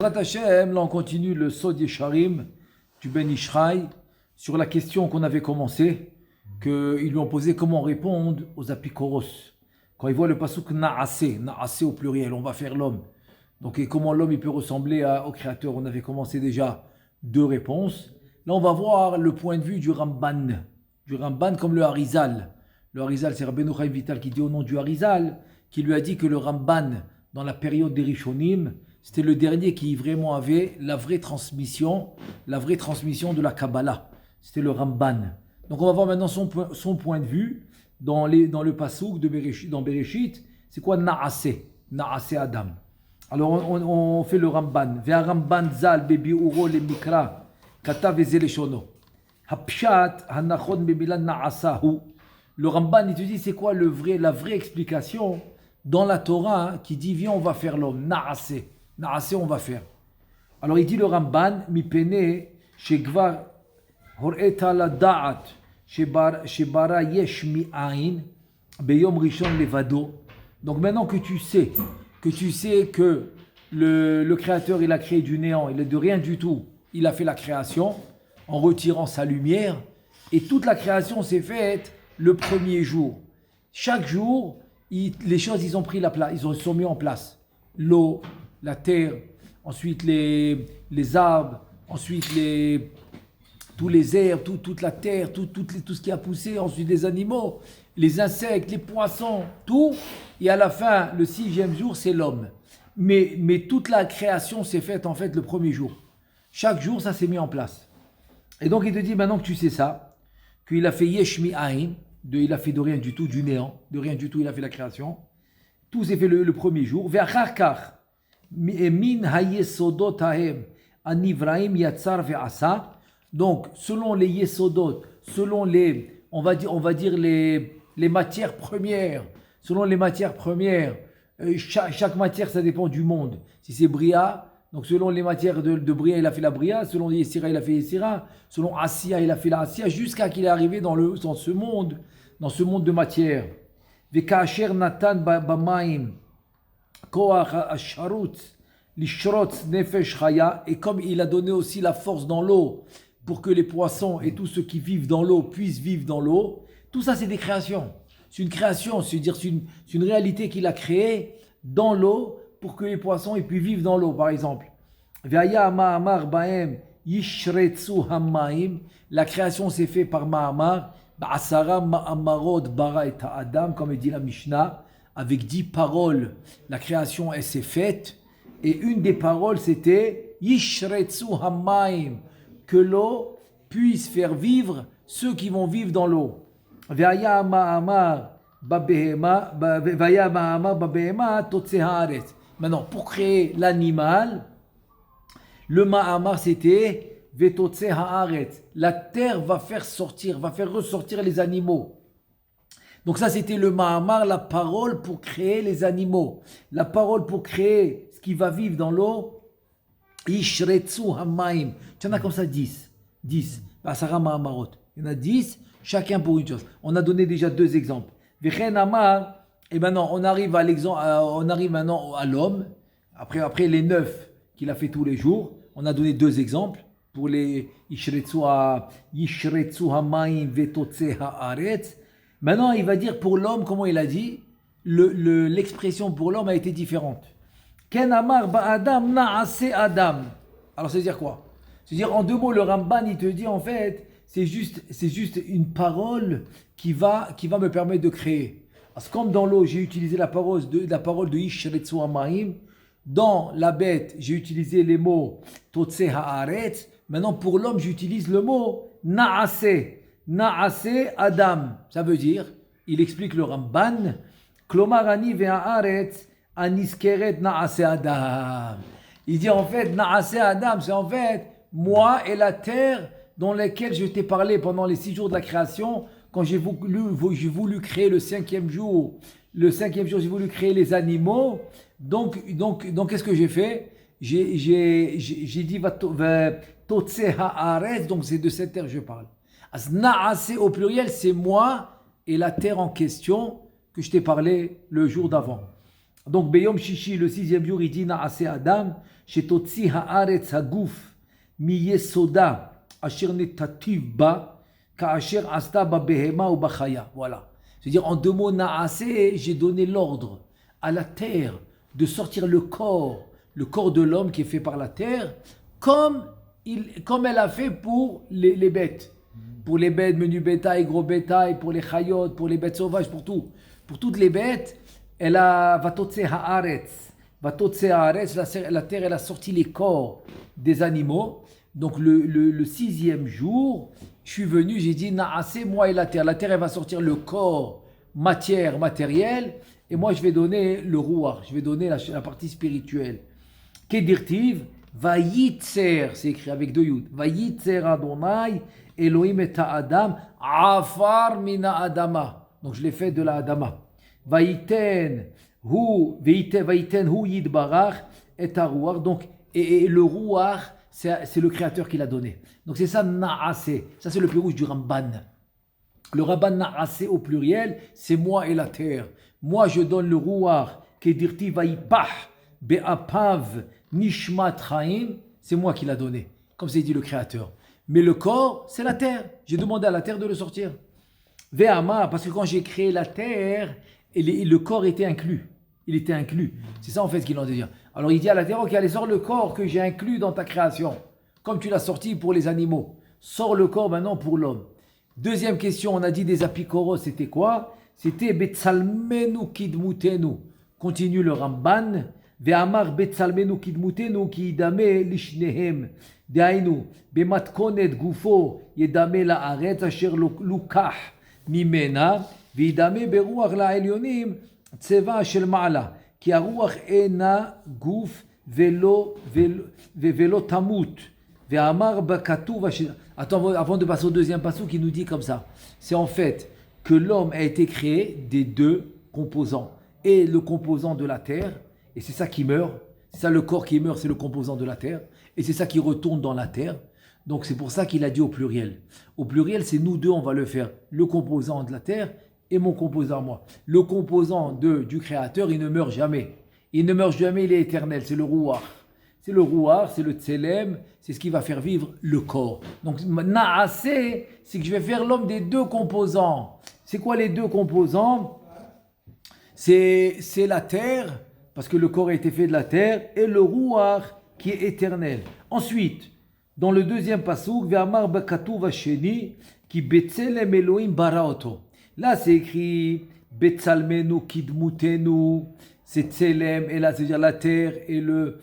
Bezrat Hashem, là on continue le Sod Yesharim du Ben Ishraï sur la question qu'on avait commencé, qu'ils lui ont posé comment répondre aux apikoros. Quand ils voient le pasuk Na'ase au pluriel, on va faire l'homme. Donc et comment l'homme il peut ressembler au Créateur. On avait commencé déjà deux réponses. Là on va voir le point de vue du Ramban comme le Harizal. Le Harizal, c'est Rabbeinu Chaim Vital qui dit au nom du Harizal, qui lui a dit que le Ramban, dans la période des Rishonim, c'était le dernier qui vraiment avait la vraie transmission de la Kabbalah. C'était le Ramban. Donc on va voir maintenant son point de vue dans le Passouk de Bereshit, dans Bereshit. C'est quoi Na'ase Adam. Alors on fait le Ramban. Ve'a Ramban zal bebi uro le mikra katav ezeleshono. Hapshat hanachon bebilan na'asahu. Le Ramban il te dit c'est quoi la vraie explication dans la Torah qui dit viens on va faire l'homme. Na'ase on va faire. Alors il dit le Ramban mi pene shegvar hor'eta la da'at shebara yesh mi'ain beyom rishon levado. Donc maintenant que tu sais que le Créateur il a créé du néant, il est de rien du tout, il a fait la création en retirant sa lumière et toute la création s'est faite le premier jour. Chaque jour, les choses ils ont pris la place, ils sont mis en place. L'eau, la terre, ensuite les arbres, ensuite tous les herbes, toute la terre, tout ce qui a poussé, ensuite les animaux, les insectes, les poissons, tout. Et à la fin, le 6e jour, c'est l'homme. Mais toute la création s'est faite en fait le premier jour. Chaque jour, ça s'est mis en place. Et donc il te dit maintenant que tu sais ça, qu'il a fait Yesh Mi'ain, il a fait de rien du tout, du néant, de rien du tout, il a fait la création. Tout s'est fait le premier jour. Ve'acharkar min hayesodot hahem anivraim yatzar ve'asa. Donc, selon les yesodot, selon on va dire les matières premières, chaque matière ça dépend du monde. Si c'est Bria, donc selon les matières de Bria il a fait la Bria, selon Yesira il a fait Yesira, selon Asiya il a fait la Asiya, jusqu'à qu'il est arrivé dans ce monde de matière. Vekasher natan bamaim koach asharut lishrot nefesh chaya, et comme il a donné aussi la force dans l'eau pour que les poissons et tous ceux qui vivent dans l'eau puissent vivre dans l'eau, tout ça c'est des créations. C'est une création, c'est une réalité qu'il a créée dans l'eau pour que les poissons puissent vivre dans l'eau, par exemple. La création s'est faite par Ma'amar, comme dit la Mishnah, avec 10 paroles. La création elle s'est faite, et une des paroles c'était Yishretsu Hamaim, que l'eau puisse faire vivre ceux qui vont vivre dans l'eau. Maintenant, pour créer l'animal, le ma'amar c'était vetotse haaretz. La terre va faire ressortir les animaux. Donc ça c'était le ma'amar, la parole pour créer les animaux. La parole pour créer ce qui va vivre dans l'eau. Ishretsu hamaim. Tu en as comme ça 10. 10. Asara ma'amarot. Il y en a 10, chacun pour une chose. On a donné déjà deux exemples. Vechen amar, et maintenant on arrive maintenant à l'homme. Après les 9 qu'il a fait tous les jours, on a donné deux exemples pour les Ishretsu hamaim vetotse haaretz. Maintenant il va dire pour l'homme, comment il a dit, l'expression pour l'homme a été différente. Ken amar ba'adam na'ase adam. Alors c'est dire quoi? C'est-à-dire en deux mots, le Ramban il te dit en fait, c'est juste une parole qui va me permettre de créer. Parce que comme dans l'eau, j'ai utilisé la parole de Ishretsu Hamaim, dans la bête, j'ai utilisé les mots Totse Haaretz. Maintenant, pour l'homme, j'utilise le mot Na'ase. Na'ase Adam. Ça veut dire, il explique le Ramban, Klomar ani ve'haaretz aniskeret Na'ase Adam. Il dit en fait, Na'ase Adam, c'est en fait moi et la terre dans lesquels je t'ai parlé pendant les 6 jours de la création, quand j'ai voulu créer le 5e jour. Le 5e jour, j'ai voulu créer les animaux. Donc qu'est-ce que j'ai fait? J'ai dit Totse haaretz, donc c'est de cette terre que je parle. As na'ase au pluriel, c'est moi et la terre en question que je t'ai parlé le jour d'avant. Donc, Beyom Shishi, le sixième jour, il dit Naase Adam, Shetotzi Haaretz Haguf, Miyesoda, Asher Netativ Ba, Kaasher Asta Ba Behema ou Bachaya. Voilà. C'est-à-dire, en deux mots, Naase, j'ai donné l'ordre à la terre de sortir le corps de l'homme qui est fait par la terre, comme elle a fait pour les bêtes. Pour les bêtes, menu bétail, gros bétail, pour les chayot, pour les bêtes sauvages, pour tout. Pour toutes les bêtes, elle a vatotse haaretz. Vatotse haaretz, la terre, elle a sorti les corps des animaux. Donc le sixième jour, je suis venu, j'ai dit, naase, moi et la terre. La terre, elle va sortir le corps matériel, et moi, je vais donner le rouar, je vais donner la partie spirituelle. Kedirtiv, vayitzer, c'est écrit avec deux yud. Vayitzer Adonai, Elohim et Adam, afar mina adama. Donc je l'ai fait de la adama. Vayiten hu yidbarach et arouar. Donc et le rouar, c'est le créateur qui l'a donné. Donc c'est ça naase. Ça c'est le plus rouge du Ramban. Le Ramban naase au pluriel, c'est moi et la terre. Moi je donne le rouar. Kedirtiv vayipah be'apav nishmat chaim. C'est moi qui l'a donné. Comme c'est dit le créateur. Mais le corps, c'est la terre. J'ai demandé à la terre de le sortir. Ve'ama, parce que quand j'ai créé la terre, le corps était inclus. Il était inclus. C'est ça en fait ce qu'il en dit. Alors il dit à la terre, ok, allez, sors le corps que j'ai inclus dans ta création. Comme tu l'as sorti pour les animaux. Sors le corps maintenant pour l'homme. Deuxième question, on a dit des apikoros, c'était quoi? C'était Betsalmenu kidmutenu. Continue le Ramban. Ve'amar Betsalmenu kidmutenu ki idame lishnehem. דהיינו, במתכונת גופו ידמה לארץ אשר לוקח ממנה וידמה ברוח לעליונים צבע של מעלה כי הרוח אינה גוף ולא תמות ואמר בכתוב Attends, avant de passer au deuxième passage qui nous dit comme ça, c'est en fait que l'homme a été créé des deux composants et le composant de la terre, et c'est ça qui meurt, c'est ça le corps qui meurt, c'est le composant de la terre. Et c'est ça qui retourne dans la terre. Donc c'est pour ça qu'il a dit au pluriel. Au pluriel, c'est nous deux, on va le faire. Le composant de la terre et mon composant moi. Le composant du créateur, il ne meurt jamais. Il ne meurt jamais, il est éternel. C'est le rouar. C'est le rouar, c'est le tselem, c'est ce qui va faire vivre le corps. Donc naase, c'est que je vais faire l'homme des deux composants. C'est quoi les deux composants? C'est la terre, parce que le corps a été fait de la terre, et le rouar, qui est éternel. Ensuite, dans le deuxième passouk, Ve'amar bakatuv hasheni ki betzelem Elohim baraoto. Là, c'est écrit Betsalmenu kidmutenu, c'est tselem, et là, c'est-à-dire la terre et le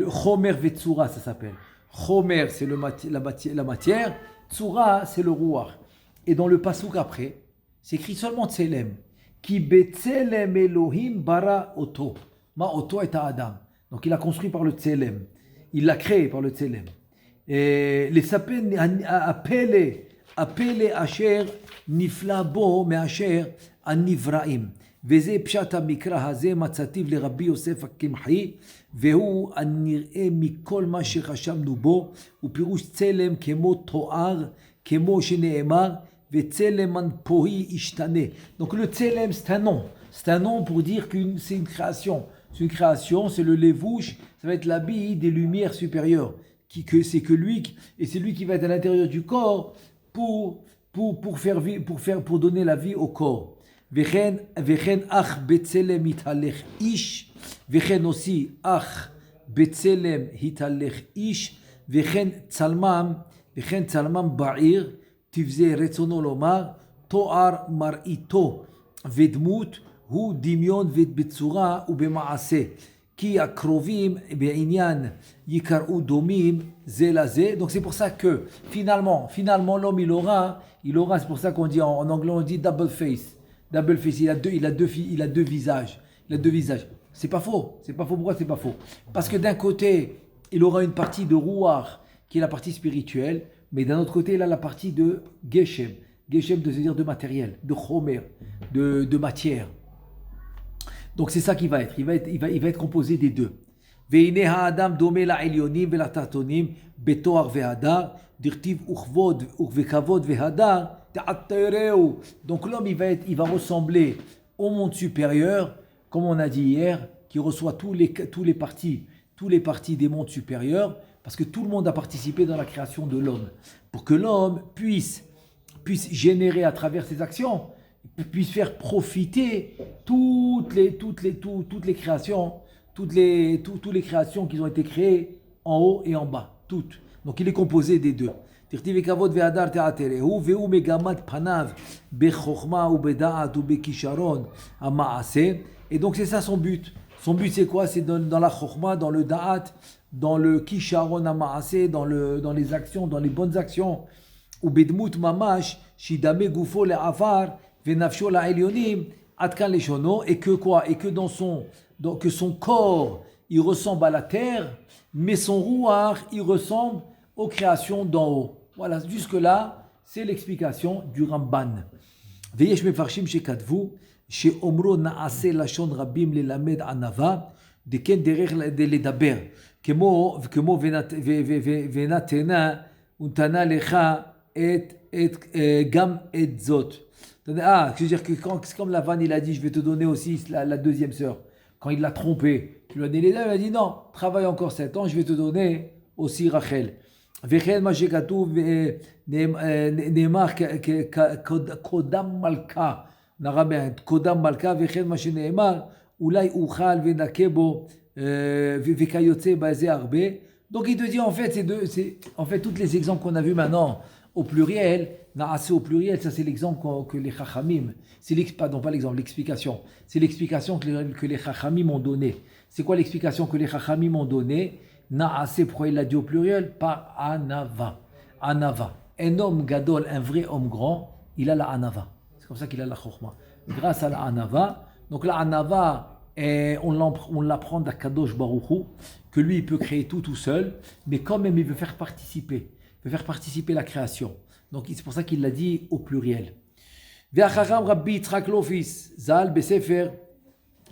chomer vetsura, ça s'appelle. Chomer, c'est la matière, tsura, c'est le rouar. Et dans le passouk après, c'est écrit seulement tselem. Ki betzelem Elohim baraoto. Ma'oto est à Adam. Donc, il a construit par le tselem. Il l'a créé par le Tselem. Les sapins appelés Asher Nifla Bo me Asher Anivraim. וזה פשט המקרא הזה מצאתיו לרבי יוסף הקמחי, והוא הנראה מכל מה שחשבנו בו, הוא פירוש צלם כמו תואר, כמו שנאמר, וצלם מנפוהי ישתנה. Donc le tselem, c'est un nom pour dire que c'est une création. C'est une création, c'est le levouche, ça va être l'habit des lumières supérieures. C'est que lui, et c'est lui qui va être à l'intérieur du corps pour donner la vie au corps. Vechen ach betzelem hitalech ish, vechen aussi ach betzelem hitalech ish, vechen tzalmam ba'ir, tivze retzono lomar, to'ar mar'ito vedmut, הוא דמיון ובצורה ובמעשה כי הקרובים בעניין יקראו דומים זה לזה. Donc c'est pour ça que finalement l'homme il aura c'est pour ça qu'on dit en anglais on dit double face, il a deux visages. C'est pas faux. Pourquoi c'est pas faux? Parce que d'un côté il aura une partie de rouar qui est la partie spirituelle, mais d'un autre côté il a la partie de geshem de se dire de matériel, de chomer, de matière. Donc c'est ça qui va être. Il va être composé des deux. והנה האדם דומה לעליונים ולתחתונים בתואר והדר, דכתיב וכבוד וכבוד והדר תעטרהו. Donc l'homme il va ressembler au monde supérieur, comme on a dit hier, qui reçoit tous les parties des mondes supérieurs, parce que tout le monde a participé dans la création de l'homme, pour que l'homme puisse générer à travers ses actions, puisse faire profiter toutes les créations, toutes les créations qui ont été créées en haut et en bas, toutes. Donc il est composé des deux. Et donc c'est ça son but. Son but c'est quoi? C'est dans la chokhma, dans le da'at, dans le kisharon ha'ma'aseh, dans les actions, dans les bonnes actions. Ou bedmut mamash, shidame gufo le'afar, venafsho la'elyonim, atkan leshono, et que quoi? Et que que son corps, il ressemble à la terre, mais son rouar, il ressemble aux créations d'en haut. Voilà, jusque-là, c'est l'explication du Ramban. Veyesh mefarshim shekatvu, sheomro na'ase lashon rabim lelamed anava, deken derech ledaber, kemo venatena untana lecha gam et zot. C'est-à-dire que c'est comme Lavan, il a dit, je vais te donner aussi la deuxième sœur. Quand il l'a trompé, tu lui as donné les deux, il a dit non, travaille encore 7 ans, je vais te donner aussi Rachel. וכן מה שכתוב נאמר קודם מלכה, קודם מלכה, וכן מה שנאמר אולי אוכל ונקה בו וכיוצא בזה הרבה. Donc il te dit en fait tous les exemples qu'on a vus maintenant au pluriel, Naase au pluriel, ça c'est l'exemple que les Chachamim, pas l'exemple, l'explication. C'est l'explication que les Chachamim ont donné. C'est quoi l'explication que les Chachamim ont donné? Naase, pourquoi il l'a dit au pluriel? Par Anava. Anava. Un homme gadol, un vrai homme grand, il a la Anava. C'est comme ça qu'il a la Chokhma. Grâce à la Anava. Donc la Anava, on l'apprend d'Akadosh Baruch Hu, que lui il peut créer tout seul, mais quand même il veut faire participer. Il veut faire participer la création. Donc c'est pour ça qu'il l'a dit au pluriel. Ve'achacham Rabbi Yitzhak Lofis, Zal Besefer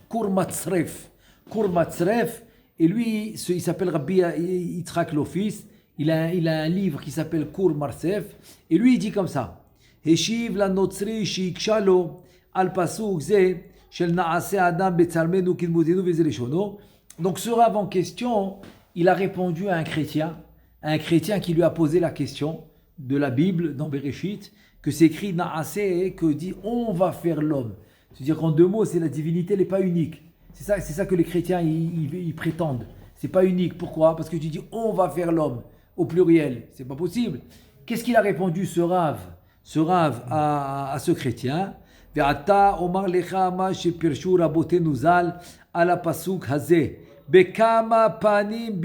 Kur Matzref. Kur Matzref. Et lui, il s'appelle Rabbi Yitzhak Lofis. Il a un livre qui s'appelle Kur Marsef. Et lui, il dit comme ça. Heshiv la notzri shikshalo al pasuk ze shel naase adam betzalmenu kidmudinu vezereshono. Donc ce rave en question, il a répondu à un chrétien qui lui a posé la question de la Bible dans Bereshit, que c'est écrit naase, que dit on va faire l'homme. C'est-à-dire qu'en 2 mots, c'est la divinité, elle n'est pas unique. C'est ça que les chrétiens ils prétendent. C'est pas unique. Pourquoi? Parce que tu dis on va faire l'homme au pluriel. C'est pas possible. Qu'est-ce qu'il a répondu ce rave à ce chrétien? Ve'ata omar lecha ma shepirshu rabotenu zal ala pasuk hazeh bekama panim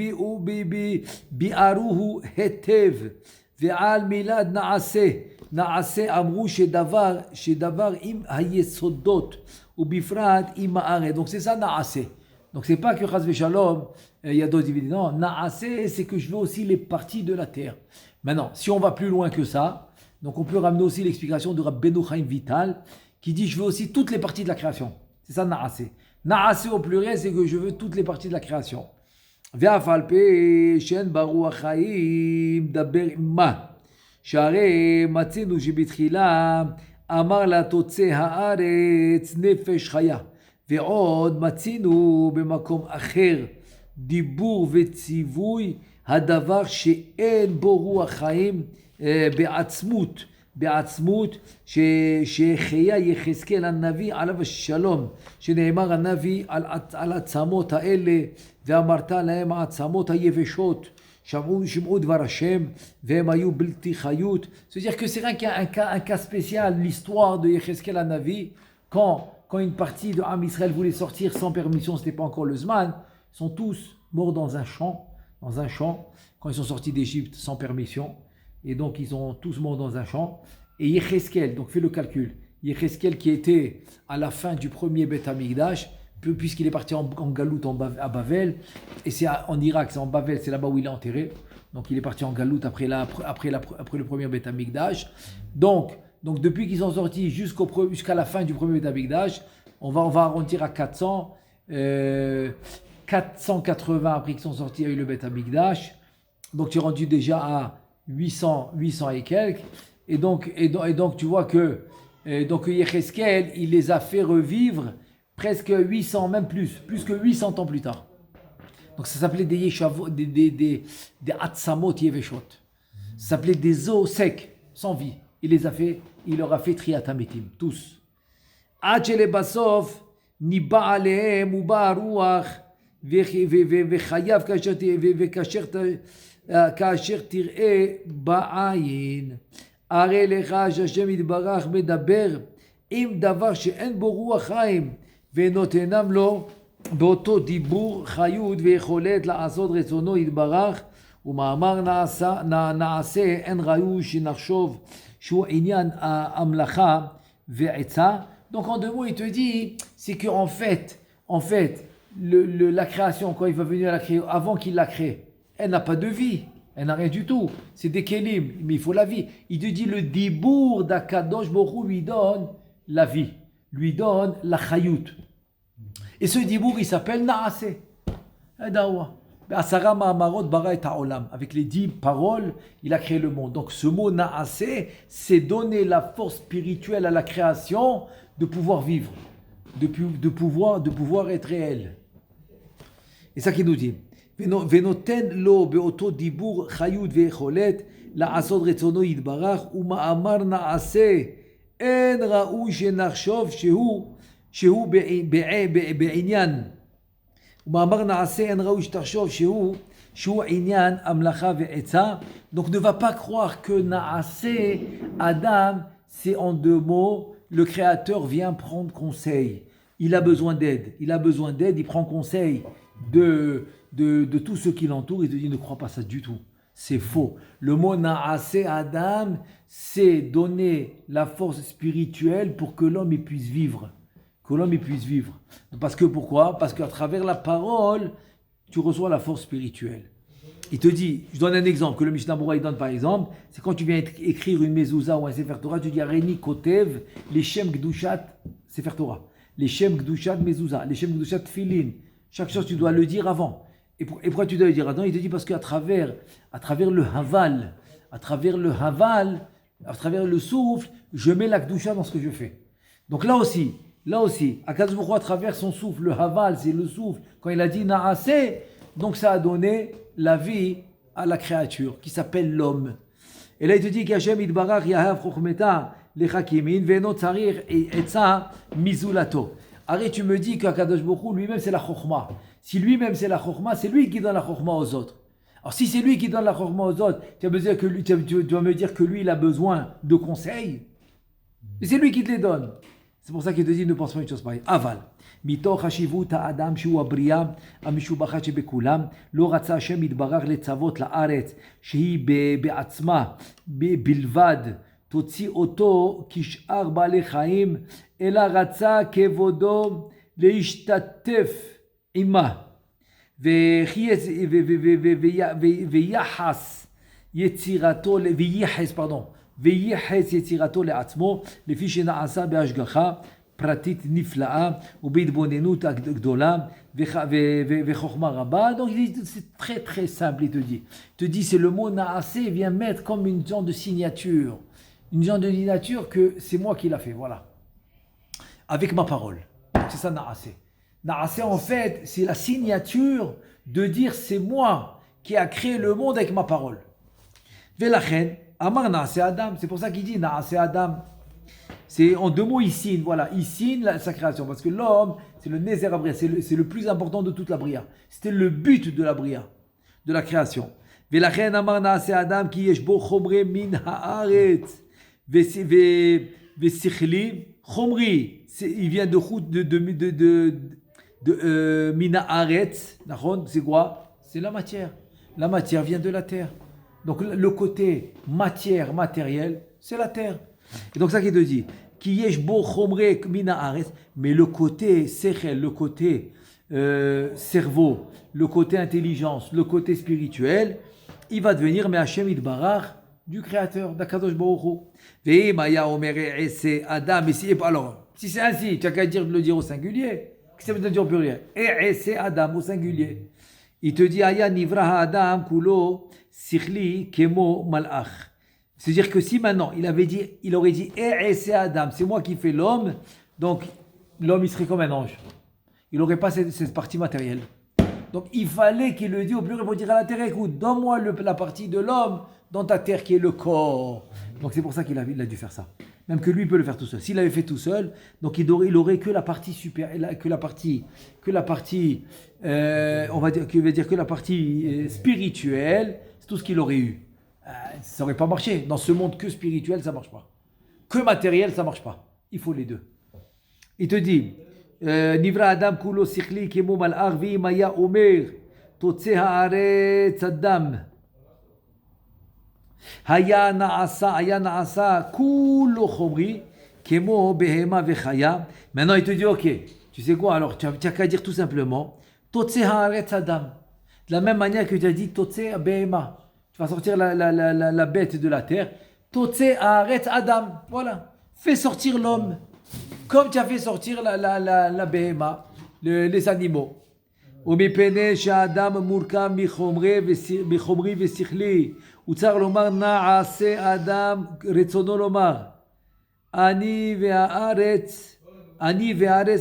bi'aruhu hetev ve'al milad na'ase amru shedavar im hayesodot. Ou bifrat ima'are. Donc c'est ça Naase. Donc c'est pas que Chaz Shalom, il y a d'autres divinités. Non, Naase, c'est que je veux aussi les parties de la terre. Maintenant, si on va plus loin que ça, donc on peut ramener aussi l'explication de Rabbeinu Chaim Vital, qui dit je veux aussi toutes les parties de la création. C'est ça Naase. Naase au pluriel, c'est que je veux toutes les parties de la création. Ve'afal pe shen baruch chaim daber ma. Share matzenu shebitchila אמר לה תוצא הארץ נפש חיה ועוד מצינו במקום אחר דיבור וציווי הדבר שאין בו רוח חיים בעצמות שהחיה יחזקאל הנביא עליו השלום שנאמר הנביא על העצמות האלה ואמרת להם העצמות היבשות שמעו דבר השם והם היו בלתי חיות. C'est-à-dire que c'est rien qu'un cas spécial, l'histoire de Yecheskel Hanavi, quand une partie de Am Israël voulait sortir sans permission, ce n'était pas encore le Zman, ils sont tous morts dans un champ, quand ils sont sortis d'Égypte sans permission, et donc ils sont tous morts dans un champ. Et Yecheskel, donc fais le calcul, Yecheskel qui était à la fin du premier Beth Amikdash, puisqu'il est parti en galoute à Bavel, et c'est en Irak, c'est en Bavel, c'est là-bas où il est enterré. Donc il est parti en galoute après le premier Beth Amikdash. Donc depuis qu'ils sont sortis jusqu'à la fin du premier Beth Amikdash, on va arrondir à 400, 480 après qu'ils sont sortis, il y a eu le Beth Amikdash. Donc tu es rendu déjà à 800 et quelques. Et donc tu vois que Yecheskel, il les a fait revivre presque 800, même plus que 800 ans plus tard. Donc ça s'appelait des yeshavot, des atzamot yeveshot. Ça s'appelait des os secs, sans vie. Il leur a fait triatametim, tous. Ad basof niba alehem uba ruach vechayav kasher tir'e ba'ayin. Are lecha Hashem yitbarach medaber im davar she'en bo ruach chaim ונותנם לו באותו דיבור חיות ויכולת לעשות רצונו יתברך ומאמר נעשה אין ראוי שנחשוב שהוא עניין המלאכה ועצה. Donc en deux mots il te dit c'est que en fait la création quand il va venir la créer avant qu'il la crée elle n'a pas de vie, elle n'a rien du tout, c'est des kélim mais il faut la vie. Il te dit le dibour d'Akadosh Baruch Hu lui donne la vie, lui donne la chayut. Et ce dibour, il s'appelle Naaseh. Avec les 10 paroles, il a créé le monde. Donc ce mot Naaseh, c'est donner la force spirituelle à la création de pouvoir vivre, de pouvoir être réel. Et ça qu'il nous dit. Venoten lo beoto dibour chayut vecholet la'asod retzono yitbarach uma'amar Naaseh en ra'u shenachshov שהוא בעניין, ומאמר נעשה אין ראוי שתחשוב שהוא עניין המלאכה ועצה. Donc ne va pas croire que נעשה Adam, c'est en deux mots, le créateur vient prendre conseil. Il a besoin d'aide, il prend conseil de tout ce qui l'entoure. Il te dit ne crois pas ça du tout, c'est faux. Le mot na'aseh Adam, c'est donner la force spirituelle pour que l'homme puisse vivre. Parce que pourquoi? Parce qu'à travers la parole, tu reçois la force spirituelle. Il te dit, je donne un exemple que le Mishnah Berurah donne par exemple, c'est quand tu viens écrire une mezouza ou un sefer Torah, tu dis Areni Kotev, les Shem Gdushat sefer Torah, les Shem Gdushat mezouza, les Shem Gdushat Tfilin. Chaque chose tu dois le dire avant. Et pourquoi tu dois le dire avant? Il te dit parce qu'à travers le haval, à travers le souffle, je mets la Gdusha dans ce que je fais. Donc là aussi, Akadosh Baruch Hu, à travers son souffle, le haval, c'est le souffle, quand il a dit Naaseh, donc ça a donné la vie à la créature qui s'appelle l'homme. Et là il te dit qu'Hashem Yitbarach Yahav Chochmeta Lechakimin Veno Tzarir Etza Mizulato. Arrête, tu me dis qu'Akadosh Baruch Hu lui-même c'est la Chochma. Si lui-même c'est la Chochma, c'est lui qui donne la Chochma aux autres. Alors si c'est lui qui donne la Chochma aux autres, tu vas me dire que lui il a besoin de conseils. Et c'est lui qui te les donne. C'est pour ça qu'il te dit ne pense pas une chose pareille. Aval. מתוך חשיבות האדם שהוא הבריאה המשובחת שבכולם, לא רצה השם יתברך לצוות לארץ שהיא בעצמה בלבד תוציא אותו כשאר בעלי חיים, אלא רצה כבודו להשתתף עמה ויחס יצירתו לעצמו לפי שנעשה בהשגחה פרטית נפלאה ובהתבוננות גדולה וחוכמה רבה. Donc c'est très très simple, il te dit c'est le mot naaseh vient mettre comme une genre de signature que c'est moi qui l'a fait, voilà, avec ma parole. C'est ça naaseh. Naaseh en fait c'est la signature de dire c'est moi qui a créé le monde avec ma parole. Velachen amar naaseh Adam, c'est pour ça qu'il dit naaseh Adam. C'est en deux mots Issin, voilà, Issin, sa création, parce que l'homme, c'est le Nézer Abria, c'est le plus important de toute la Bria. C'était le but de la Bria, de la création. Velachen amar naaseh Adam ki yesh bo chomre min haaretz vesichli chomri, il vient de min haaretz, c'est quoi? C'est la matière. La matière vient de la terre. Donc le côté matière, matériel, c'est la terre. Et donc ça qui te dit, qui yesh bo chomre min haaretz, mais le côté sechel, le côté cerveau, le côté intelligence, le côté spirituel, il va devenir mais Hashem Yitbarach du créateur, d'Akadosh Baruch Hu. Ve'im haya omer e'ese Adam, alors si c'est ainsi, tu as qu'à le dire au singulier. Qu'est-ce que ça veut dire au pluriel? E'ese Adam au singulier. Il te dit haya nivra Adam kulo sichli kemo malach. C'est-à-dire que si maintenant il aurait dit c'est Adam, c'est moi qui fais l'homme, donc l'homme il serait comme un ange. Il n'aurait pas cette partie matérielle. Donc il fallait qu'il le dise au pluriel pour dire à la terre, écoute, donne-moi la partie de l'homme dans ta terre qui est le corps. Donc c'est pour ça qu'il a dû faire ça. Même que lui il peut le faire tout seul. S'il avait fait tout seul, donc il aurait que la partie supérieure, que la partie, on va dire, qui veut dire que la partie spirituelle, c'est tout ce qu'il aurait eu. Ça n'aurait pas marché. Dans ce monde que spirituel, ça ne marche pas. Que matériel, ça ne marche pas. Il faut les deux. Il te dit, Nivra Adam kulo sikhli kemo mal'ach ve'im haya omer totse haaretz adam haya na'asa kulo chomri kemo behema ve'chaya. Maintenant il te dit, ok, tu sais quoi, alors tu n'as qu'à dire tout simplement totse haaretz adam. De la même manière que tu as dit totse behema. Tu vas sortir la bête de la terre. Totse haaretz adam. Voilà. Fais sortir l'homme. Comme tu as fait sortir la behema, les animaux. ומפני שהאדם מורכב מחומרי ושכלי, הוא צריך לומר נעשה אדם, רצונו לומר, אני והארץ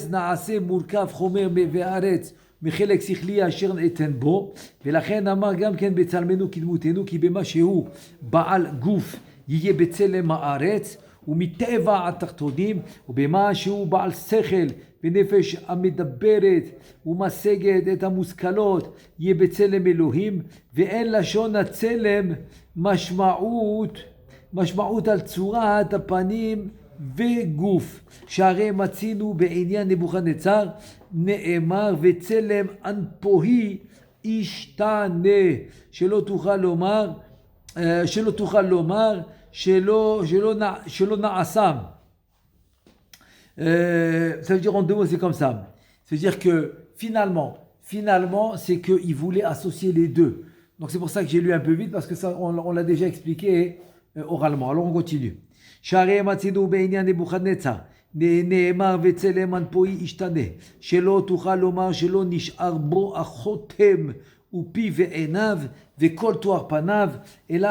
נעשה מורכב חומר והארץ מחלק שכלי אשר אתן בו, ולכן אמר גם כן בצלמנו כדמותנו, כי במה שהוא בעל גוף יהיה בצלם הארץ, ומטבע התחתונים, ובמה שהוא בעל שכל ונפש המדברת ומשגת את המושכלות, יהיה בצלם אלוהים, ואין לשון הצלם משמעות על צורת הפנים וגוף, שהרי מצינו בעניין נבוכדנצר, נאמר וצלם אנפוהי ישתנה, שלא תוכל לומר שלא נעשה. Ça veut dire en deux mots, c'est comme ça. Ça veut dire que finalement, c'est qu'il voulait associer les deux. Donc c'est pour ça que j'ai lu un peu vite, parce que ça, on l'a déjà expliqué oralement. Alors on continue. שהרי מצינו בעניין נבוכדנצר, נאמר וצלם אנפוהי ישתנה, שלא תוכל לומר שלא נשאר בו החותם ופי ועיניו וכל תואר פניו, אלא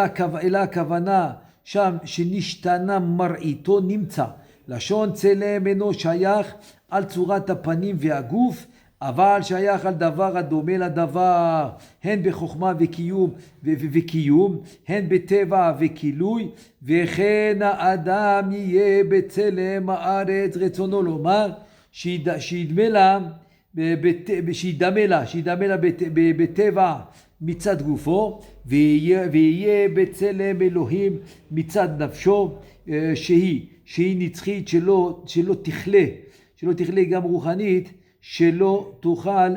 הכוונה שם שנשתנה מראיתו נמצא. לשון צלם אינו שייך על צורת הפנים והגוף, אבל שייך על דבר הדומה לדבר, הן בחוכמה וקיום, הן בטבע וכילוי, וכן האדם יהיה בצלם הארץ, רצונו לומר, שידמה לה בטבע מצד גופו, ויהיה בצלם אלוהים מצד נפשו, שהיא נצחית, שלא תכלה גם רוחנית, שלא תאכל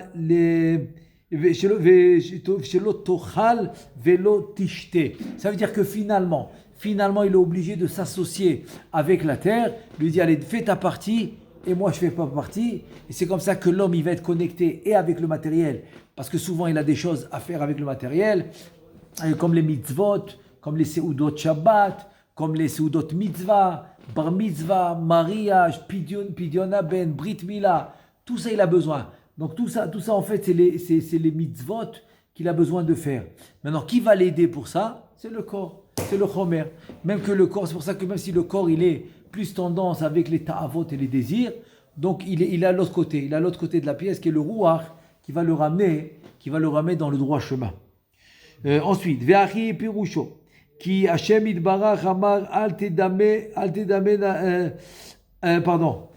ולא תשתה. Ça veut dire que finalement il est obligé de s'associer avec la terre, lui dire allez fais ta partie et moi je fais pas partie, et c'est comme ça que l'homme il va être connecté et avec le matériel, parce que souvent il a des choses à faire avec le matériel, comme les mitzvot, comme les seudot Shabbat, comme les seudot mitzvah, bar mitzvah, mariage, pidyon ben, brit mila. Tout ça, il a besoin. Donc tout ça en fait, c'est les mitzvot qu'il a besoin de faire. Maintenant, qui va l'aider pour ça? C'est le corps, c'est le chomer. Même que le corps, c'est pour ça que même si le corps, il est plus tendance avec les ta'avot et les désirs, donc il a l'autre côté. Il a l'autre côté de la pièce qui est le ruach, qui va le ramener dans le droit chemin. Ensuite, ve'achi pirusho, ki Hashem itbarach amar al tedame, pardon.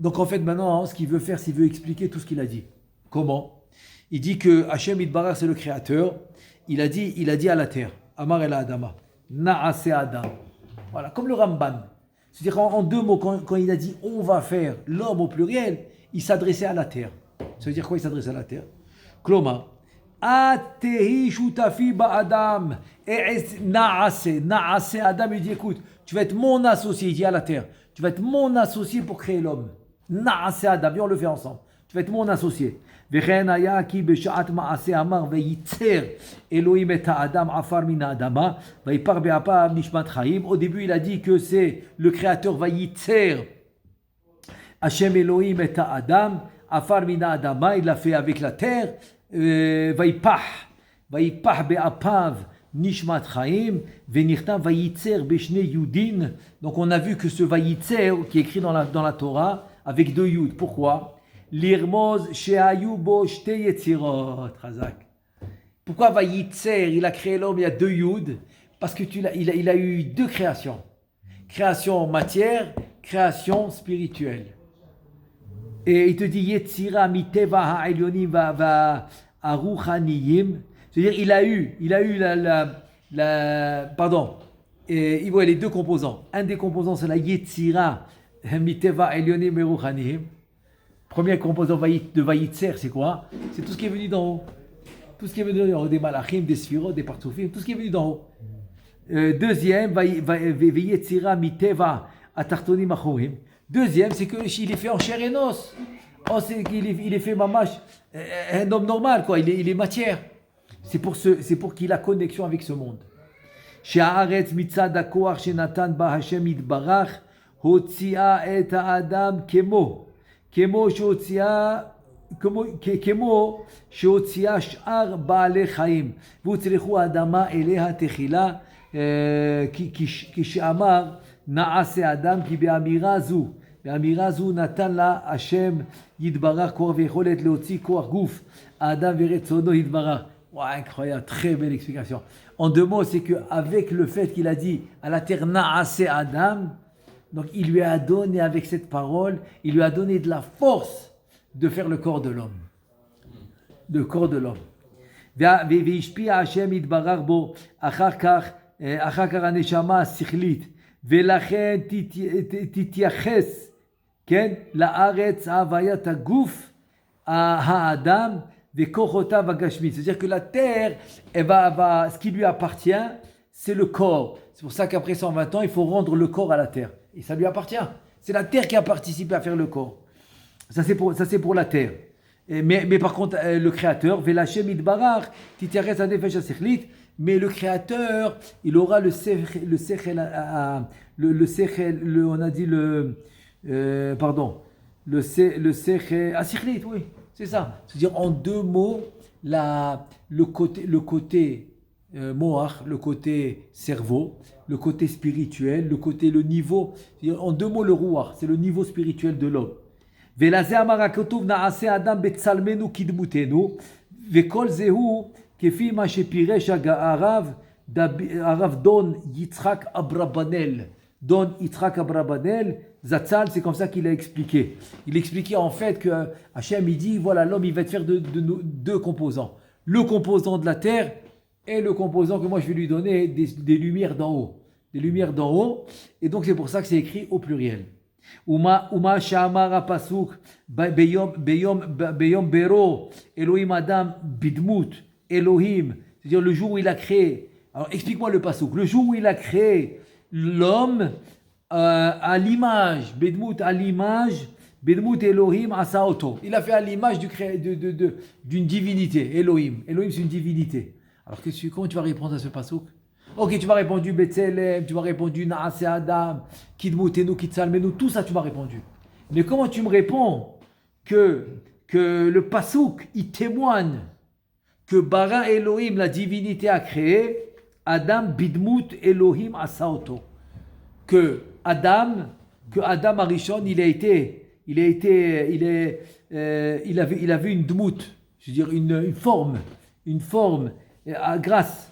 Donc en fait maintenant, ce qu'il veut faire, c'est qu'il veut expliquer tout ce qu'il a dit. Comment? Il dit que Hashem Yitbarach c'est le créateur. Il a dit à la terre, Amar el Adama, Na'ase Adam. Voilà, comme le Ramban. C'est-à-dire en deux mots, quand il a dit on va faire l'homme au pluriel, il s'adressait à la terre. Ça veut dire quoi, il s'adressait à la terre? Kloma, Atehi shutafi ba'adam. Na'ase Adam, il dit écoute, tu vas être mon associé, il dit à la terre. Tu vas être mon associé pour créer l'homme. Na'ase Adam, viens on le fait ensemble. Tu vas être mon associé. וכן היה כי בשעת מעשה אמר וייצר אלוהים את האדם עפר מן האדמה ויפר באפיו נשמת חיים. Au début il a dit que c'est le créateur וייצר Hashem Elohim et האדם עפר מן האדמה, il l'a fait avec la terre. ויפח באפיו Nishmat Chaim, Venirta Vayitzer Beshne Yudin. Donc on a vu que ce Vayitzer qui est écrit dans la Torah, avec deux yud. Pourquoi? L'irmoz shehayu bo shte yetzirot, Razak. Pourquoi Vayitzer, il a créé l'homme, il y a deux yud? Parce que il a eu deux créations. Création matière, création spirituelle. Et il te dit Yetzira miteva ha'elyonim va aruchaniyim. C'est-à-dire il a eu et il voit les deux composants. Un des composants c'est la Yetzira miteva elyonim eruchaniyim. Premier composant de Vayitzer, c'est quoi? C'est tout ce qui est venu d'en haut. Tout ce qui est venu d'en haut, des malachim, des sphirot, des partsoufim, tout ce qui est venu d'en haut. Deuxième, Yetzira miteva atartonim achorim. Deuxième, c'est qu'il est fait en chair et os. Oh, il est fait mamash, un homme normal, quoi. Il est matière. C'est pour qu'il a connexion avec ce monde. She'aretz mitzad hakoach shenatan ba Hashem yitbarach hotzi'a et ha'adam kemo שהוציאה שאר בעלי חיים והוצרכו האדמה אליה תחילה כשאמר נעשה אדם כי באמירה זו נתן לה השם יתברך כוח ויכולת להוציא כוח גוף האדם ורצונו יתברך. Incroyable, très belle explication. En deux mots, c'est qu'avec le fait qu'il a dit à la terre na'ase Adam, donc il lui a donné avec cette parole, il lui a donné de la force de faire le corps de l'homme. Le corps de l'homme. והשפיע השם יתברך בו אחר כך הנשמה השכלית ולכן תתייחס כן לארץ הוויית הגוף האדם וכוחותיו הגשמית. C'est-à-dire que la terre ce qui lui appartient c'est le corps. C'est pour ça qu'après 120 ans il faut rendre le corps à la terre et ça lui appartient. C'est la terre qui a participé à faire le corps. Ça c'est pour la terre. Mais par contre, le créateur, Velachem Idbarach, Titiares Adefesh Asechlit, mais le créateur, il aura le sechel, on a dit le sechel Asechlit, oui, c'est ça. C'est-à-dire en deux mots, le côté moach, le côté cerveau, le côté spirituel, le niveau, en deux mots le rouach, c'est le niveau spirituel de l'homme. ולזה אמר הכתוב נעשה אדם בצלמנו כדמותנו וכל זהו כפי מה שפירש הרב דון יצחק אברבנאל. Don Yitzhak Abrabanel, Zatzal, c'est comme ça qu'il a expliqué. Il expliquait en fait que Hachem, il dit, voilà, l'homme, il va te faire deux composants. Le composant de la terre et le composant que moi, je vais lui donner des lumières d'en haut. Des lumières d'en haut. Et donc, c'est pour ça que c'est écrit au pluriel. Uma Shamar Apasuk, Beyom Bero, Elohim Adam Bidmut, Elohim. C'est-à-dire le jour où il a créé. Alors, explique-moi le Pasuk. Le jour où il a créé l'homme à l'image, Bedmut à l'image, Bedmut Elohim Asaoto. Il a fait à l'image d'une divinité, Elohim. Elohim c'est une divinité. Alors comment tu vas répondre à ce pasuk? Ok, tu m'as répondu Betzelem, tu m'as répondu Naase Adam, Kidmutenu, Kitsalmenu, tout ça tu m'as répondu. Mais comment tu me réponds que le pasuk il témoigne que Bara Elohim, la divinité, a créé Adam Bidmut Elohim Asaoto. Que Adam Arishon, il avait une dmout, je veux dire une forme, grâce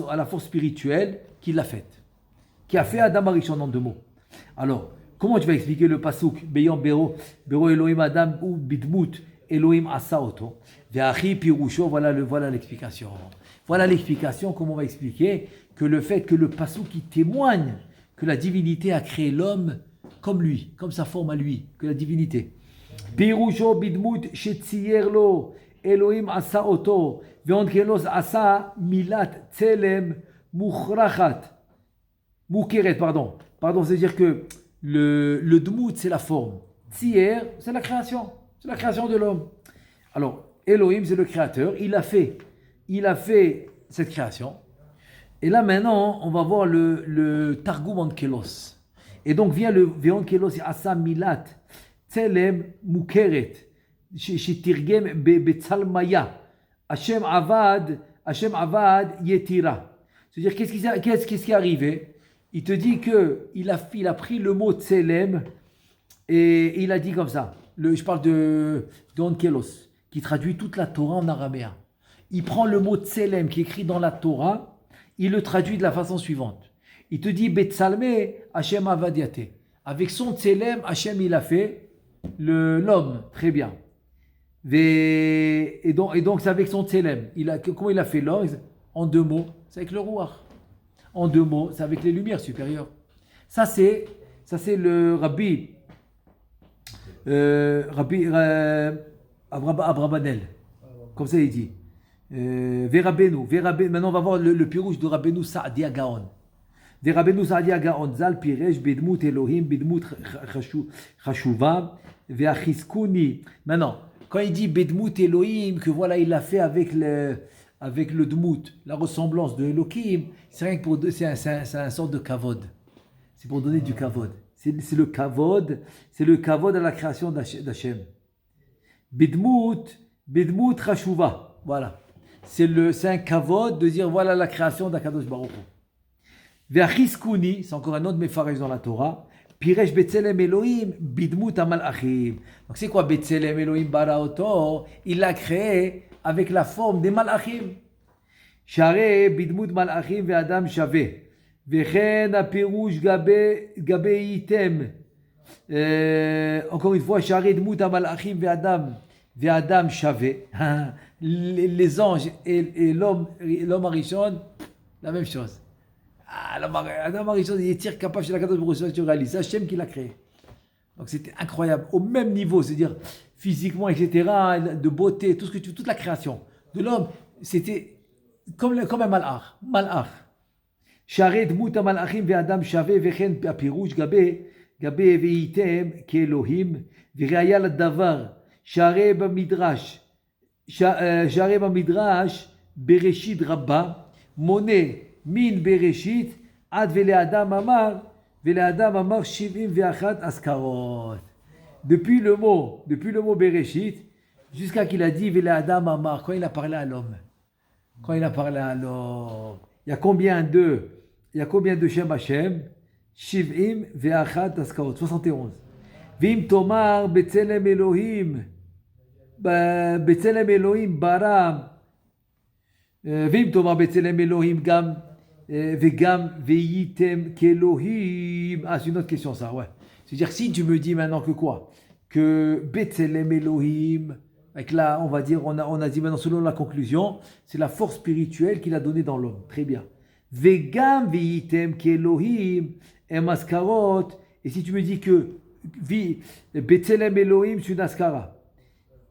à la force spirituelle qu'il a faite, qui a fait Adam Arishon en deux mots. Alors, comment tu vas expliquer le pasuk Beyom Bero Elohim Adam ou Bidmut Elohim Asaoto? Ve'achi Pirusho, voilà l'explication. Voilà l'explication, comment on va expliquer que le fait que le pasuk qui témoigne que la divinité a créé l'homme comme lui, comme sa forme à lui, que la divinité. Pirusho bidmut shetziyerlo Elohim asa oto ve'onkelos asa milat tselem mukhrachat mukeret, pardon, c'est-à-dire que le dmut c'est la forme, tzier c'est la création de l'homme. Alors Elohim c'est le créateur, il a fait cette création. Et là maintenant, on va voir le Targum Onkelos. Et donc vient le Veonkelos Asa Milat Tselem Mukeret Shetirgem Betsalmaya Hashem Avad Yetira. C'est-à-dire qu'est-ce qui est arrivé? Il te dit que il a pris le mot Tselem Et il a dit comme ça, je parle de Onkelos, qui traduit toute la Torah en araméen. Il prend le mot tselem qui est écrit dans la Torah, il le traduit de la façon suivante. Il te dit Betsalme Hashem avadiate. Avec son tselem, Hashem il a fait l'homme, très bien. Et donc c'est avec son tselem. Comment il a fait l'homme? En deux mots, c'est avec le rouar. En deux mots, c'est avec les lumières supérieures. Ça c'est le Rabbi Abrabanel. Comme ça il dit. Verabenu. Maintenant on va voir le pirouche de Rabbeinu Saadia Gaon. Verabenu Saadia Gaon. Zal piresh bidmut Elohim bidmut chashuva ve'achiskuni. Maintenant, quand il dit bidmut Elohim, que voilà il l'a fait avec le dmut, la ressemblance de Elohim, c'est rien que pour c'est un sorte de kavod. C'est pour donner du kavod. C'est le kavod à la création d'Hachem. Bidmut chashuva. Voilà. C'est un kavod de dire voilà la création d'Akadosh Baruch Hu. Ve'achiskuni, c'est encore un autre méfarège dans la Torah. Piresh Betzelem Elohim bidmut amalachim. Donc c'est quoi Betzelem Elohim baraoto? Il l'a créé avec la forme des malachim. Share bidmut malachim ve'adam shave. Vechen apirouche gabe item. Encore une fois, share bidmut amalachim ve'adam shave. Les anges et l'homme Arishon, la même chose. L'homme Arishon, il est tir capable chez la Kadosh Baruch Hu, tu réalises. C'est Hachem qui l'a créé. Donc c'était incroyable. Au même niveau, c'est-à-dire physiquement, etc., de beauté, tout ce que tu veux, toute la création de l'homme, c'était comme un malach. Sharet mut malachim ve'adam shave vechen apirouche gabe veitem ke'Elohim ve'raya l'davar share b'midrash. J'arrive à Midrash, Bereshit Rabba, Moné, Min Bereshit, Ad Vele Adam Amar 71 Askarot. Depuis le mot Bereshit, jusqu'à qu'il a dit Vele Adam Amar, quand il a parlé à l'homme. Il y a combien de Shem Hashem? Shivim Ve'achat Askarot, 71. Vim Tomar Betzelem Elohim. בצלם אלוהים ברא, ואם תאמר בצלם אלוהים וגם והייתם כאלוהים. Ah, c'est une autre question ça, ouais. C'est-à-dire si tu me dis maintenant que quoi? Que Betzelem Elohim, avec là, on va dire, on a dit maintenant selon la conclusion, c'est la force spirituelle qu'il a donnée dans l'homme. Très bien. Vegam veitem ke'Elohim emaskarot. Et si tu me dis que Betzelem Elohim c'est une askara.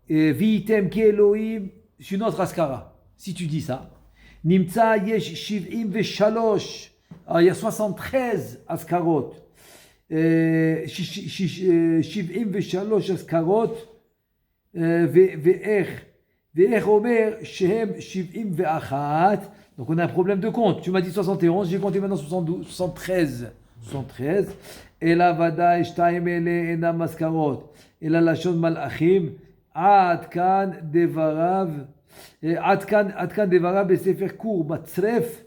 Vitem ki Elohim, c'est une autre askara. Si tu dis ça, Nimtza yesh shiv'im veshalosh. Il y a 73 askarot. Shiv'im veshalosh askarot. Ve'ech omer shehem shiv'im ve'achat. Donc on a un problème de compte. Tu m'as dit 71, j'ai compté maintenant 73. Et la vada ishtaim ele enam askarot. Et la lashon malachim. עד כאן דבריו בספר קור בצרף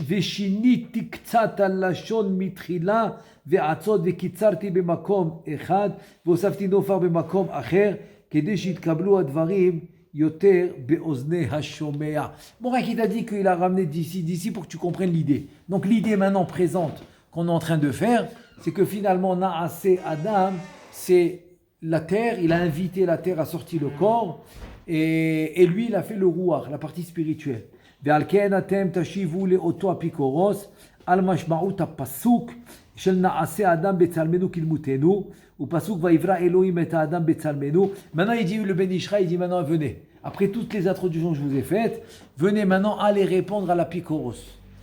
ושיניתי קצת הלשון מתחילה ועצות וקיצרתי במקום אחד והוספתי נופר במקום אחר כדי שיתקבלו הדברים יותר באוזני השומע. Bon, qui t'a dit qu'il a ramené d'ici pour que tu comprennes l'idée. Donc l'idée maintenant présente qu'on est en train de faire, c'est que finalement Naasé Adam, c'est la terre, il a invité la terre à sortir le corps et lui il a fait le rouar, la partie spirituelle. Ve'alken atem tashivu le'oto apikoros al mashma'ut hapasuk shel na'aseh adam betzalmenu kilmutenu ou pasuk va'ivra Elohim et adam betzalmenu. Maintenant il dit le Ben Ishraï, il dit maintenant venez. Après toutes les introductions que je vous ai faites, venez maintenant aller répondre à l'apikoros.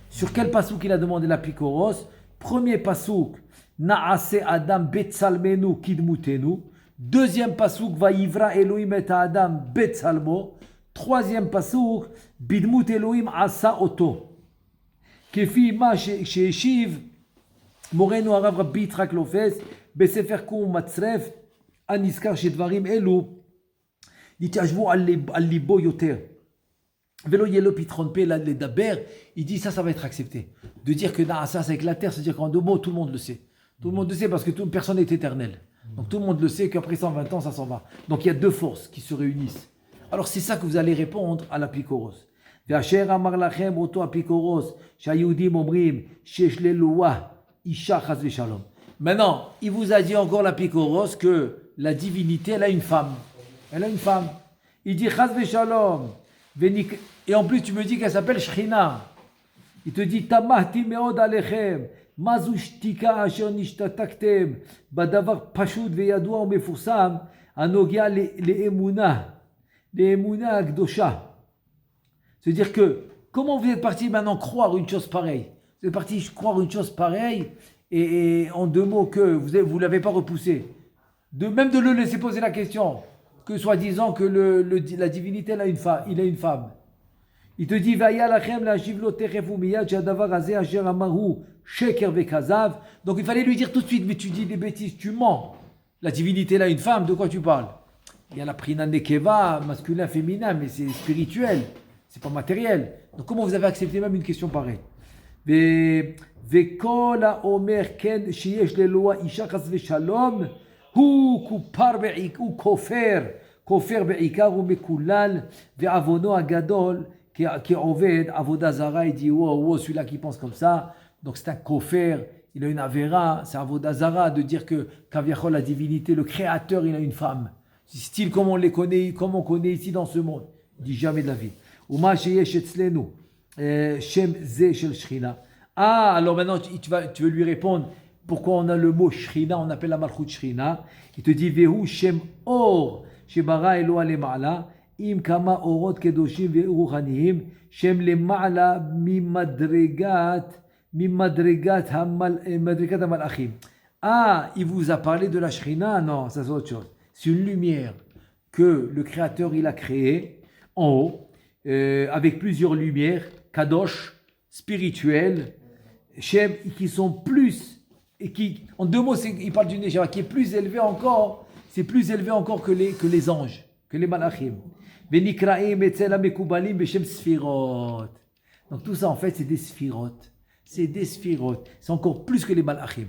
Sur quel pasuk il a demandé l'apikoros? Premier pasuk, Naase Adam Betsalmenu Kidmutenu. Deuxième pasuk, Vaivra Elohim et Adam Betsalmo. Troisième pasuk, Bidmut Elohim Asa Oto. Kefi ma sheeshiv Morenu Arav Rabbi Yitzhak Lofes Besefer Kum Matzref Aniskar Shedvarim Elu Nitashvu al libo yoter. Velo Yelo Pitron P, les Daber, il dit ça va être accepté. De dire que Naasa, c'est avec la terre, c'est-à-dire qu'en deux mots, tout le monde le sait. Tout le monde le sait parce que personne n'est éternel. Donc tout le monde le sait qu'après 120 ans, ça s'en va. Donc il y a deux forces qui se réunissent. Alors c'est ça que vous allez répondre à l'apikoros. Ve'asher amar lachem oto apikoros, shayudim omrim, shesh leloua, isha chas v'shalom. Maintenant, il vous a dit encore l'apikoros que la divinité, elle a une femme. Elle a une femme. Il dit chas v'shalom. Et en plus, tu me dis qu'elle s'appelle Shrina. Il te dit Tamahti meod alechem. Mazu shtika asher nishtataktem. Badavar pashut veyadua ou mefoursam. Anogia le'emuna. Le'emuna akdosha. C'est-à-dire que, comment vous êtes parti maintenant croire une chose pareille? Vous êtes parti croire une chose pareille et en deux mots que vous ne l'avez pas repoussé. Même de le laisser poser la question. Que soi-disant que la divinité il a une femme. Il te dit Vaya lachem la'ashiv lo techef umiyad shadavar hazeh asher amaru sheker vekazav. Donc il fallait lui dire tout de suite, mais tu dis des bêtises, tu mens. La divinité il a une femme, de quoi tu parles? Il y a la prina nekeva, masculin, féminin, mais c'est spirituel, c'est pas matériel. Donc comment vous avez accepté même une question pareille? Vekol ha'omer ken sheyesh leloa isha chas v'shalom. הוא כופר הוא כופר בעיקר ומקולל ועוונו הגדול כעובד עבודה זרה. Il dit wow, celui-là qui pense comme ça, donc c'est un kofer, il a une avéra, c'est avoda zara de dire que Kaviachol, la divinité, le créateur, il a une femme. C'est style comme on les connaît, comme on connaît ici dans ce monde. Il dit jamais de la vie. Uma sheyesh etzlenu shem ze shel Shrina. Ah, alors maintenant tu veux lui répondre. Pourquoi on a le mot Shrina, on appelle la Malchut Shrina. Il te dit Vehu Shem Or, Shebara Eloa le Ma'ala, Im Kama Orot Kedoshim Ve'uruchanihim, Shem le Ma'ala Mimadregat Hamalachim. Ah, il vous a parlé de la Shrina? Non, ça c'est autre chose. C'est une lumière que le Créateur il a créée en haut, avec plusieurs lumières, Kadosh, spirituelles, Shem, qui sont plus. Et qui, en deux mots, il parle d'une Neshama qui est plus élevée encore, c'est plus élevé encore que les anges, que les malachim. Donc tout ça en fait c'est des sphirot. C'est des sphirot. C'est encore plus que les malachim.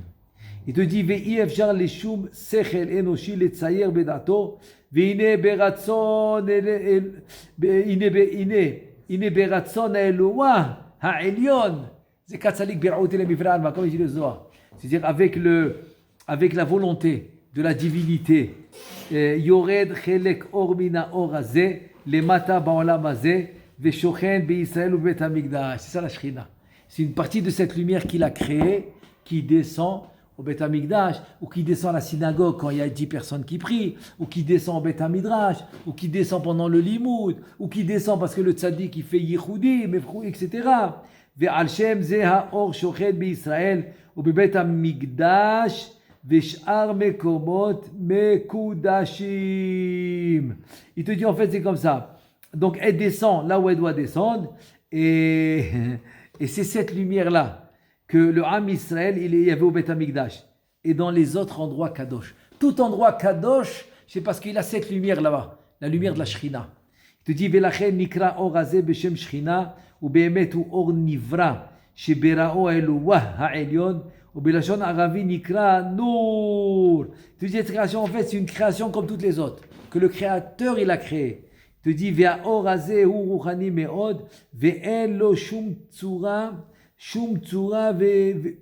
Il te dit Ve'i efshar leshum sechel enoshi letzayer bedato ve'ine beratzon ine beratzon Eloah ha'elyon. C'est katzalik ber'ot le mifra comme il dit le Zohar. C'est-à-dire avec la volonté de la divinité. Yored chelek or mina or hazeh lemata ba'olam hazeh ve'shochen be'Israël ou bet hamikdash. C'est ça la Shrina. C'est une partie de cette lumière qu'il a créée qui descend au Bet Hamikdash, ou qui descend à la synagogue quand il y a 10 personnes qui prient, ou qui descend au Bet Hamidrash, ou qui descend pendant le limoud, ou qui descend parce que le tzaddik il fait yichudi, etc. Ve'al shem ze ha'or shochet be'Israël ou be'Bet Hamikdash ve'sh'ar mekomot mekudashim. Il te dit en fait c'est comme ça. Donc elle descend là où elle doit descendre, et c'est cette lumière-là que le Ham Israël, il y avait au Bet Hamikdash. Et dans les autres endroits Kadosh. Tout endroit Kadosh, c'est parce qu'il a cette lumière là-bas, la lumière de la Shrina. Il te dit, Velachen nikra or hazeh b'shem Shrina, ou be'emet ou or nivra, sheberao Eloah ha'elyon, ou belashon aravi nikra nour. Il te dit, cette création, en fait, c'est une création comme toutes les autres, que le Créateur, il a créé. Il te dit, Ve'a or hazeh hu ruchani me'od, ve'en lo shum tsura, Shum tsura vedmut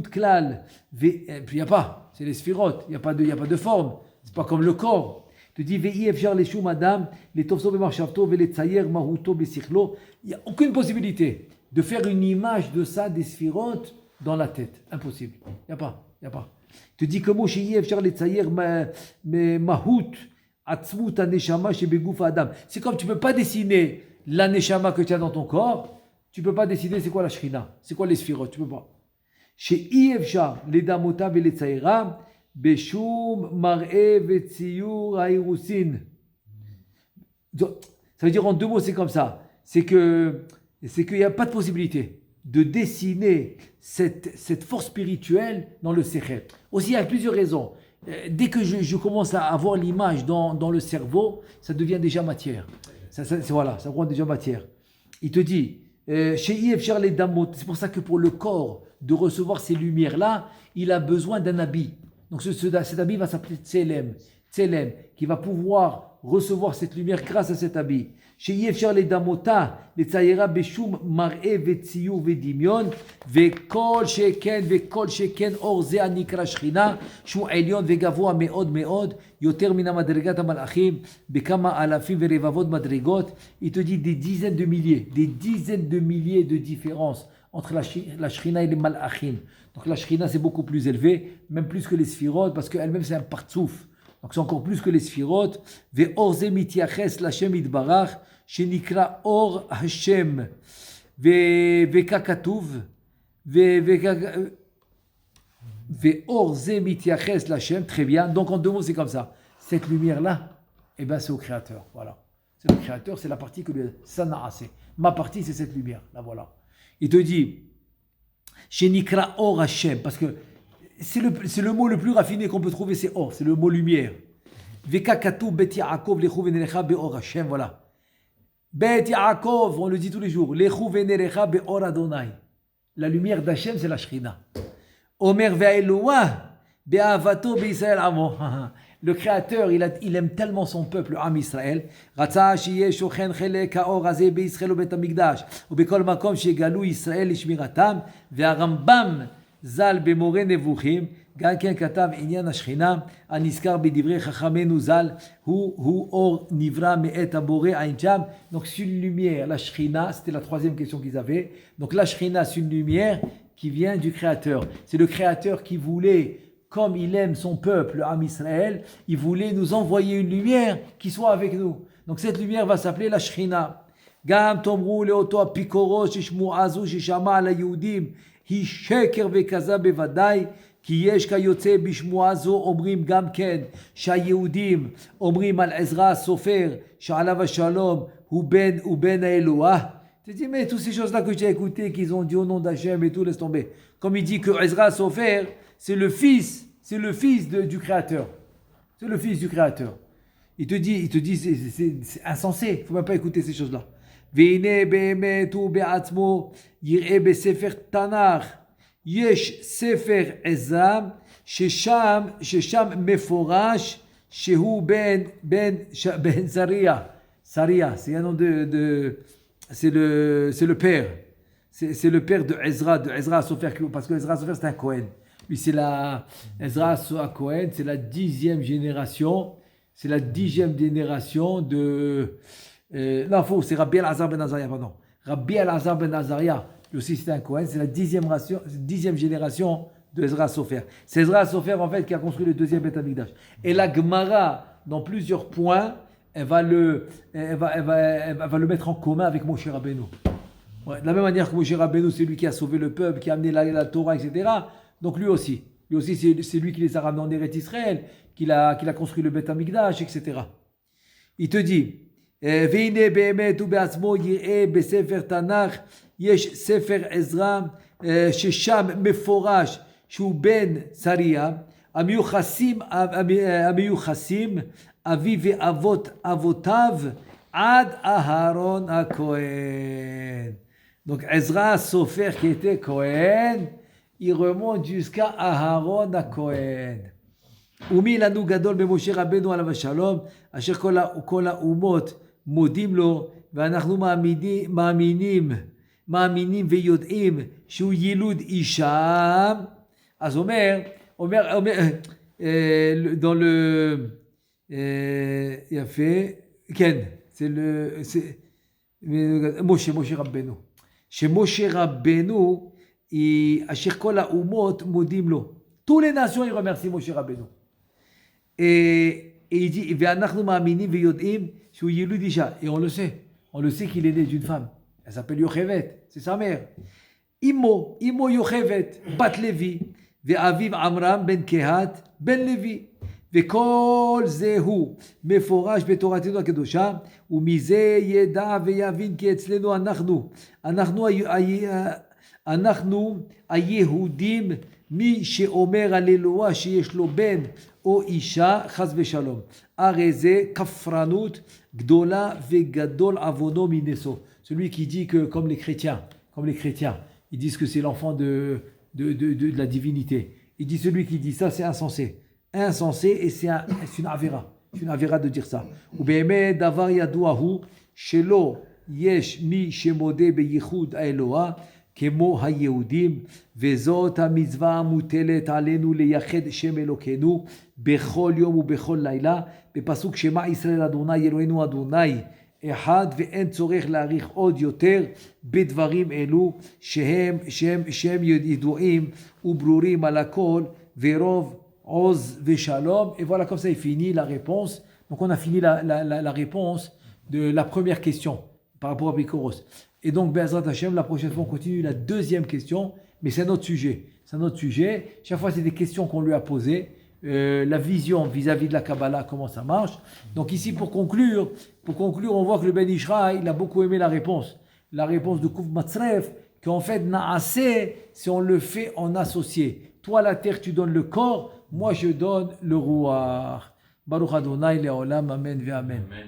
klal. Puis il n'y a pas, c'est les sphirotes, il n'y a pas de forme, c'est pas comme le corps. Tu dis ve'i efshar le shum adam, le tofso b'machshavto ve le tsayer mahuto b'sichlo. Il n'y a aucune possibilité de faire une image de ça, des sphirotes, dans la tête. Impossible. Il n'y a pas. Tu dis comment she'i efshar le tsayer mahut atzmut aneshama shebeguf adam. C'est comme tu ne peux pas dessiner la neshama que tu as dans ton corps. Tu ne peux pas décider c'est quoi la Shrina, c'est quoi les sphirotes, tu ne peux pas. Chez Ievcha, les damota et les tsaïra, beshum mar'e vetziyur haïrousin. Ça veut dire en deux mots, c'est comme ça. C'est qu'il n'y a pas de possibilité de dessiner cette force spirituelle dans le sechel. Aussi, il y a plusieurs raisons. Dès que je commence à avoir l'image dans le cerveau, ça devient déjà matière. Voilà, ça prend déjà matière. Il te dit, chez Yves les Damot, c'est pour ça que pour le corps, de recevoir ces lumières-là, il a besoin d'un habit. Donc cet habit va s'appeler Tselem, qui va pouvoir recevoir cette lumière grâce à cet habit. Chez Yves les Damota, les Tsayera Beshum Mar'e Vetsiyu Vedimion, Vekol Sheken Orze Anikra Shrina, Shu Elion Vegavoa Meod Meod, Yoter Mina Madrigat Amalachim, Bekama Alafim Verevavod Madrigot. Il te dit des dizaines de milliers de différences entre la Shrina et les Malachim. Donc la Shrina c'est beaucoup plus élevé, même plus que les Sphirot, parce qu'elle-même c'est un partsouf. Donc c'est encore plus que les Sphirot. Ve'orze mitiaches l'Hashem itbarach, shenikra or Hashem. Ve'kakatuv. Ve'orze mitiaches l'Hashem. Très bien. Donc en deux mots c'est comme ça. Cette lumière-là, eh ben c'est au Créateur. Voilà. C'est le Créateur, c'est la partie que lui ça n'a assez. Ma partie c'est cette lumière. Là voilà. Il te dit, shenikra or Hashem, parce que c'est le mot le plus raffiné qu'on peut trouver, c'est or, c'est le mot lumière. Veka katou bet Yaakov lechu venerecha beor Hashem, voilà. Bet Yaakov, on le dit tous les jours, lechu venerecha beor Adonai. La lumière d'Hashem, c'est la Shrina. Omer ve'eloah be'avato be'Israël amo. Le Créateur, il aime tellement son peuple, Am Israël. Ratza shiye shochen chelek ha'or hazeh be'Yisraël u'bet hamikdash u'bekol makom shegalu Yisraël lishmiratam ve'arambam zal b'moreh nevuchim גם כן כתב עניין השכינה הנזכר בדברי חכמינו ז"ל הוא אור נברא מאת הבורא עין שם. Donc c'est une lumière, la Shrina, c'était la troisième question qu'ils avaient. Donc la Shrina c'est une lumière qui vient du Créateur. C'est le Créateur qui voulait, comme il aime son peuple, Am Israël, il voulait nous envoyer une lumière qui soit avec nous. Donc cette lumière va s'appeler la Shrina. גם תאמרו לאותו אפיקורוס ששמועה זו ששמע על היהודים היא שקר וכזב בוודאי, כי יש כיוצא בשמועה זו אומרים גם כן שהיהודים אומרים על עזרא הסופר שעליו השלום הוא בן האלוה. Tu dis mais toutes ces choses-là que j'ai écoutées qu'ils ont dit au nom d'Hachem et tout, laisse tomber. Comme il dit que Ezra Sofer c'est le fils du Créateur. C'est le fils du Créateur. Il te dit c'est insensé, il ne faut même pas écouter ces choses-là. והנה באמת הוא בעצמו יראה בספר תנ"ך יש ספר עזרא ששם מפורש שהוא בן Saria, c'est un nom c'est le père, c'est le père de Ezra Sofer, parce que Ezra Sofer c'est un Cohen. Lui c'est Ezra Cohen, c'est la 10e génération, de non, faux, c'est Rabbi Elazar ben Azaria, pardon. Rabbi Elazar ben Azaria, lui aussi c'est un Cohen, c'est la 10e génération de Ezra Sofer. C'est Ezra Sofer en fait qui a construit le deuxième Beth Amikdash. Et la Gemara, dans plusieurs points, elle va le mettre en commun avec Moshe Rabbeinu. Ouais, de la même manière que Moshe Rabbeinu, c'est lui qui a sauvé le peuple, qui a amené la Torah, etc. Donc lui aussi c'est lui qui les a ramenés en Eretz Israël, qu'il a construit le Beth Amikdash, etc. Il te dit, והנה באמת הוא בעצמו יראה בספר תנ"ך יש ספר עזרא ששם מפורש שהוא בן שריה המיוחסים אבי ואבות אבותיו עד אהרון הכהן. Donc Ezra Sofer qui était Cohen, il remonte jusqu'à Aharon הכהן. ומי לנו גדול במשה רבנו עליו השלום אשר כל האומות מודים לו ואנחנו מאמינים ויודעים שהוא יילוד אישה. אז אומר dans le יפה, כן, c'est משה רבנו, שמשה רבנו אשר כל האומות מודים לו. Tous les nations ils remercient Moshe Rabbeinu. Et il dit, et on le sait qu'il est né d'une femme. Elle s'appelle Yochevet, c'est sa mère. Imo Yochevet, bat Levi, ve'aviv Amram ben Kehat, ben Levi. וכל זהו מפורש בתורתנו הקדושה, ומזה ידע ויבין כי אצלנו אנחנו היהודים, מי שאומר על אלוה שיש לו בן O Isha, Chaz Veshalom. Areze, Kafranut, Gdola, Vegadol, Avono, Mineso. Celui qui dit que, comme les chrétiens, ils disent que c'est l'enfant de la divinité. Il dit celui qui dit ça, c'est insensé. Insensé, et c'est une avéra. C'est une avéra de dire ça. Ou be'emet davar yadouahu, shelo yesh mi shemode beyichud haEloah, kemo hayehudim, vezot hamitzvah hamutelet alenu leyached shem Elokeinu, bechol yom ubechol laila, בפסוק שמע ישראל אדוני אלוהינו אדוני אחד ואין צורך להאריך עוד יותר בדברים אלו שהם ידועים וברורים על הכל ורוב עוז ושלום. Et voilà, comme ça il finit la réponse. Donc on a fini la réponse de la première question par rapport à Bikoros. Et donc Be'ezrat Hashem, la prochaine fois on continue la deuxième question, mais c'est un autre sujet. Chaque fois c'est des questions qu'on lui a posées. La vision vis-à-vis de la Kabbalah, comment ça marche. Donc ici, pour conclure, on voit que le Ben Ishraï, il a beaucoup aimé la réponse de Kouf Matzref, qu'en fait, Naaseh, si on le fait en associé. Toi, la terre, tu donnes le corps, moi, je donne le Ruach. Baruch Adonai, Le'olam, Amen, Ve Amen.